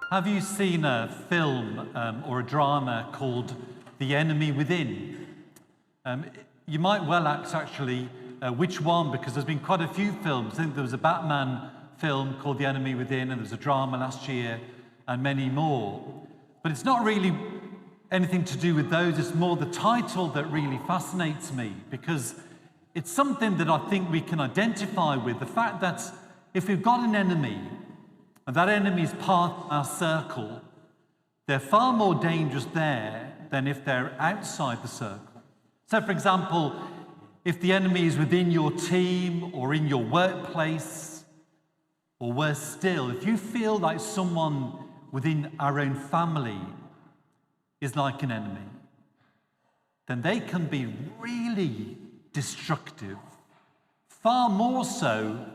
Have you seen a film or a drama called The Enemy Within? You might well ask actually which one, because there's been quite a few films. I think there was a Batman film called The Enemy Within, and there was a drama last year, and many more. But it's not really anything to do with those. It's more the title that really fascinates me, because it's something that I think we can identify with. The fact that if we've got an enemy, and that enemy is part of our circle, they're far more dangerous there than if they're outside the circle. So, for example, if the enemy is within your team or in your workplace, or worse still, if you feel like someone within our own family is like an enemy, then they can be really destructive, far more so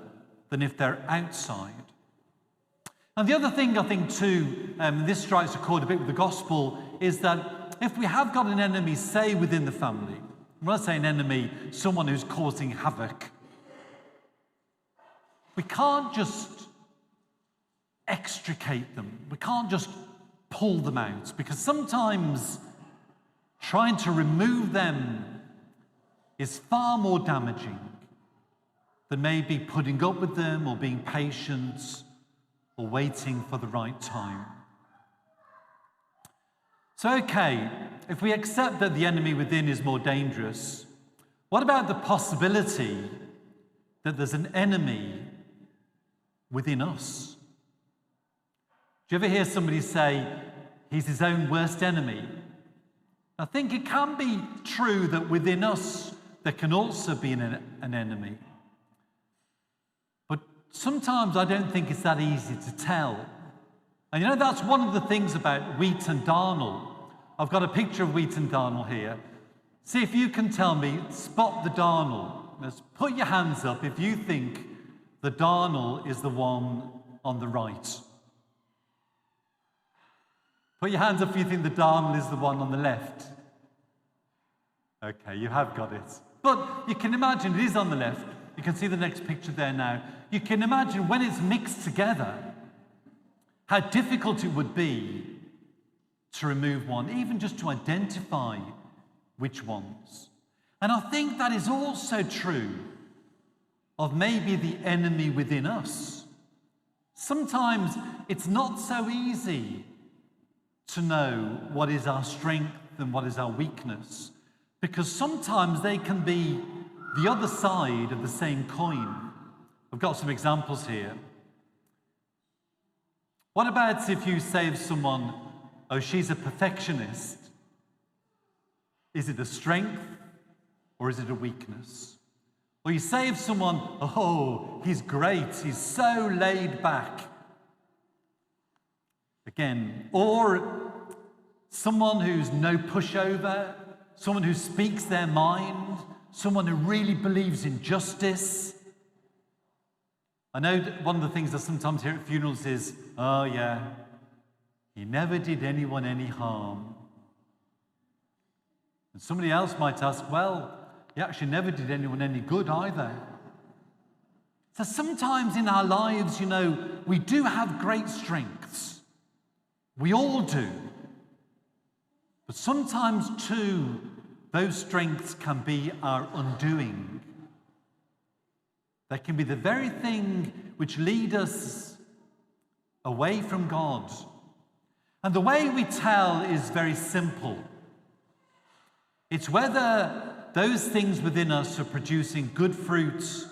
than if they're outside. And the other thing I think too, this strikes a chord a bit with the gospel, is that if we have got an enemy, say within the family, when I say an enemy, someone who's causing havoc, we can't just extricate them. We can't just pull them out, because sometimes trying to remove them is far more damaging than maybe putting up with them or being patient or waiting for the right time. So, okay, if we accept that the enemy within is more dangerous, what about the possibility that there's an enemy within us? Do you ever hear somebody say he's his own worst enemy? I think it can be true that within us there can also be an enemy. But sometimes I don't think it's that easy to tell. And you know, that's one of the things about wheat and darnel. I've got a picture of wheat and darnel here. See if you can tell me, spot the darnel. Let's put your hands up if you think the darnel is the one on the right. Put your hands up if you think the darnel is the one on the left. Okay, you have got it. But you can imagine it is on the left. You can see the next picture there now. You can imagine when it's mixed together, how difficult it would be to remove one, even just to identify which ones. And I think that is also true of maybe the enemy within us. Sometimes it's not so easy to know what is our strength and what is our weakness, because sometimes they can be the other side of the same coin. I've got some examples here. What about if you say of someone, oh, she's a perfectionist? Is it a strength or is it a weakness? Or you say of someone, oh, he's great, he's so laid back. Again, or someone who's no pushover, someone who speaks their mind, someone who really believes in justice. I know that one of the things I sometimes hear at funerals is, oh yeah, he never did anyone any harm. And somebody else might ask, well, he actually never did anyone any good either. So sometimes in our lives, you know, we do have great strengths. We all do. But sometimes too, those strengths can be our undoing. They can be the very thing which lead us away from God. And the way we tell is very simple. It's whether those things within us are producing good fruits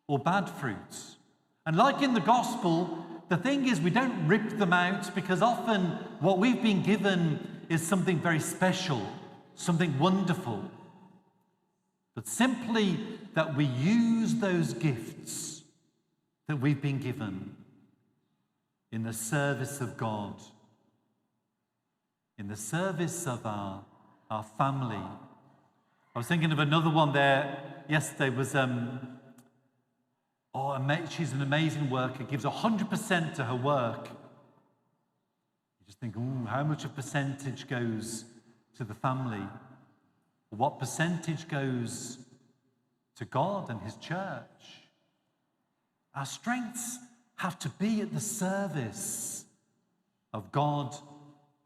or bad fruits. And like in the gospel, the thing is we don't rip them out, because often what we've been given is something very special, something wonderful. But simply that we use those gifts that we've been given in the service of God, in the service of our family. I was thinking of another one there yesterday. Was she's an amazing worker, gives 100% to her work. You just think, how much of percentage goes to the family? What percentage goes to God and his church? Our strengths have to be at the service of God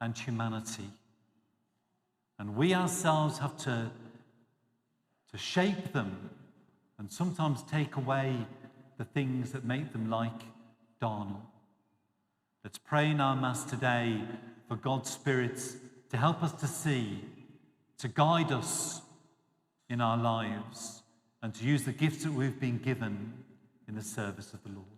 and humanity. And we ourselves have to shape them and sometimes take away the things that make them like Darnell. Let's pray in our Mass today for God's Spirit to help us to see, to guide us in our lives, and to use the gifts that we've been given in the service of the Lord.